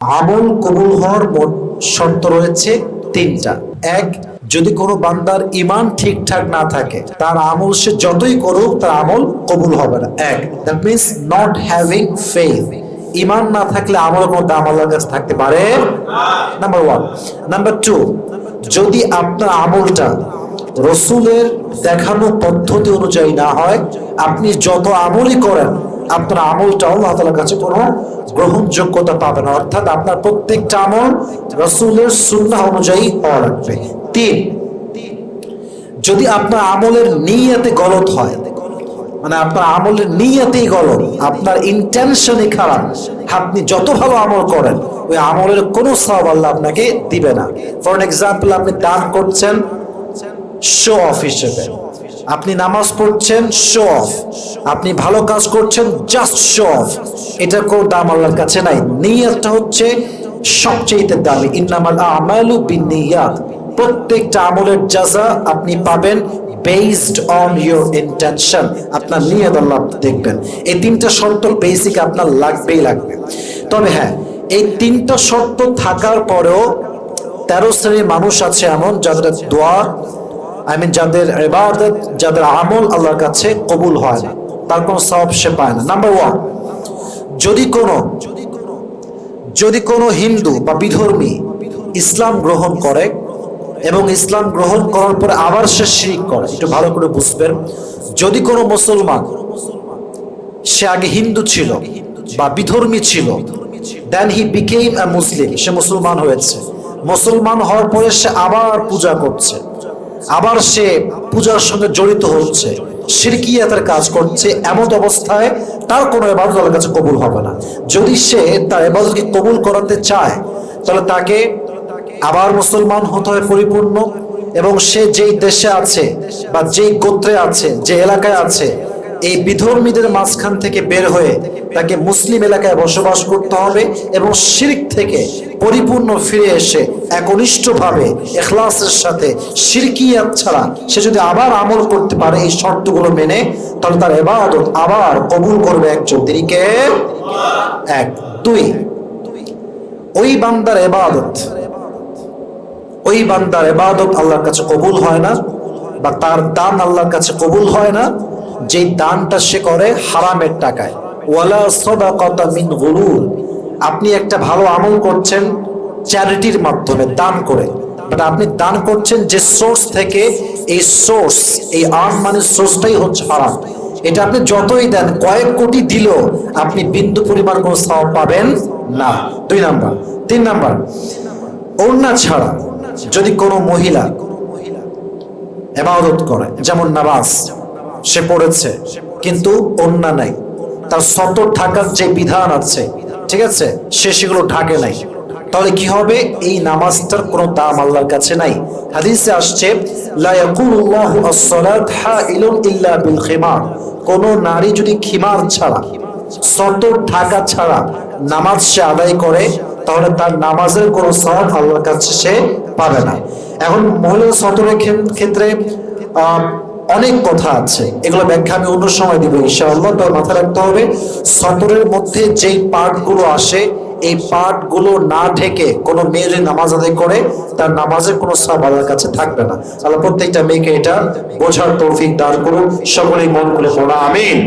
আমল কবুল হওয়ার মোট শর্ত রয়েছে তিনটা। এক, যদি কোনো বান্দার ইমান ঠিকঠাক না থাকে, তার আমল সে যতই করুক তার আমল কবুল হবে না। এক, that means not having faith. ইমান না থাকলে আমলের কোনো দাম আল্লাহর কাছে থাকতে পারে নাম্বার ওয়ান। নাম্বার টু, যদি আপনার আমলটা রসুলের দেখানো পদ্ধতি অনুযায়ী না হয়, আপনি যত আমলই করেন আপনার আমলটা আল্লাহ তাআলার কাছে কোনো গ্রহণযোগ্যতা পাবে না। অর্থাৎ আপনার প্রত্যেকটা আমল রসুলের সুন্নাহ অনুযায়ী হওয়া লাগবে। তিন, যদি আপনার আমলের নিয়তে গলত হয়, মানে আপনার আমলের নিয়তেই গলত, আপনার ইন্টেনশনই খারাপ, আপনি যত ভালো আমল করেন ওই আমলের কোনো সওয়াব আল্লাহ আপনাকে দিবে না। ফর এক্সাম্পল, আপনি দান করছেন শো অফ হিসেবে, আপনি নামাজ পড়ছেন শো অফ, আপনি ভালো কাজ করছেন জাস্ট শো অফ, এটার কোনো দাম আল্লাহর কাছে নাই। নিয়তটা হচ্ছে সবচেয়ে দামি। ইন্নামাল আমালু বিন্নিয়াত, প্রত্যেকটা আমলের জাযা আপনি পাবেন বেসড অন ইউর ইন্টেনশন। আপনার নিয়ত আল্লাহ দেখবেন। এই তিনটা শর্ত বেসিক আপনার লাগবেই লাগবে। তবে হ্যাঁ, এই তিনটা শর্ত থাকার পরেও 13 শ্রেণীর মানুষ আছে এমন যাদের দোয়া, যাদের ইবাদত, যাদের আমল আল্লাহর কাছে কবুল হয় না, তার কোনো সওয়াব সে পায় না। নাম্বার ওয়ান, যদি কোনো হিন্দু বা বিধর্মী ইসলাম গ্রহণ করে এবং ইসলাম গ্রহণ করার পরে আবার সে শিরক করে, একটু ভালো করে বুঝবেন। যদি কোনো মুসলমান, সে আগে হিন্দু ছিল বা বিধর্মী ছিল, দেন হি বিকেম আ মুসলিম, সে মুসলমান হয়েছে, মুসলমান হওয়ার পরে সে আবার পূজা করছে, আবার সে পূজার সঙ্গে জড়িত হচ্ছে, শিরকিয়াতের কাজ করছে, এমন অবস্থায় তার কোনো ইবাদত আল্লাহর কাছে কবুল হবে না। যদি সে তার ইবাদতকে কবুল করাতে চায় তাহলে তাকে আবার মুসলমান হতে হয় পরিপূর্ণ, এবং সে যেই দেশে আছে বা যেই গোত্রে আছে, যে এলাকায় আছে, এই বিধর্মীদের মাঝখান থেকে বের হয়ে তাকে মুসলিম এলাকায় বসবাস করতে হবে, এবং শিরক থেকে পরিপূর্ণ ফিরে এসে একনিষ্ঠভাবে ইখলাসের সাথে, শিরকিয়াত ছাড়া সে যদি আবার আমল করতে পারে এই শর্তগুলো মেনে, তাহলে তার ইবাদত আবার কবুল করবে একজন, তিনি কে? এক। দুই, ওই বান্দার ইবাদত আল্লাহর কাছে কবুল হয় না, বা তার দান আল্লাহর কাছে কবুল হয় না যেই দানটা সে করে হারামের টাকায়। ওয়ালা সাদাকাতা মিন গুরুর, আপনি একটা ভালো আমল করছেন চ্যারিটির মাধ্যমে দান করে, বাট আপনি দান করছেন যে সোর্স থেকে, এই আর্ন মানে সোর্সটাই হচ্ছে হারাম। এটা আপনি যতই দেন, কয়েক কোটি দিলেও আপনি বিন্দু পরিমাণ কোনো সওয়াব পাবেন না। 2 নাম্বার। 3 নাম্বার, ওড়না ছাড়া যদি কোনো মহিলা ইবাদত করে, যেমন নামাজ সে পড়েছে কিন্তু ওড়না নাই, তার সতর ঢাকার যে বিধান আছে, ঠিক আছে, সে সেগুলো ঢাকে নাই, তাহলে কি হবে? এই নামাজটার কোনো দাম আল্লাহর কাছে নাই। হাদিসে আসছে, লা ইয়াকুলুল্লাহু আস-সালাত হাইলুন ইল্লা বিল খিমার, কোন নারী যদি খিমার ছাড়া, সতর ঢাকা ছাড়া নামাজ সে আদায় করে, তাহলে তার নামাজের কোনো সওয়াব আল্লাহর কাছে সে পাবে না। এখন মহিলা সতরের ক্ষেত্রে অনেক কথা আছে, এগুলো ব্যাখ্যা আমি অন্য সময় দিব ইনশাআল্লাহ। তবে মাথায় রাখতে হবে, সতরের মধ্যে যেই পার্টগুলো আসে, এই পার্টগুলো না ঢেকে কোনো মেয়ে যদি নামাজ আদায় করে, তার নামাজের কোনো সওয়াব আল্লাহর কাছে থাকবে না। আল্লাহ প্রত্যেকটা মেয়েকে এটা বোঝার তৌফিক দান করুন। সকলেই মন খুলে পড়া আমিন।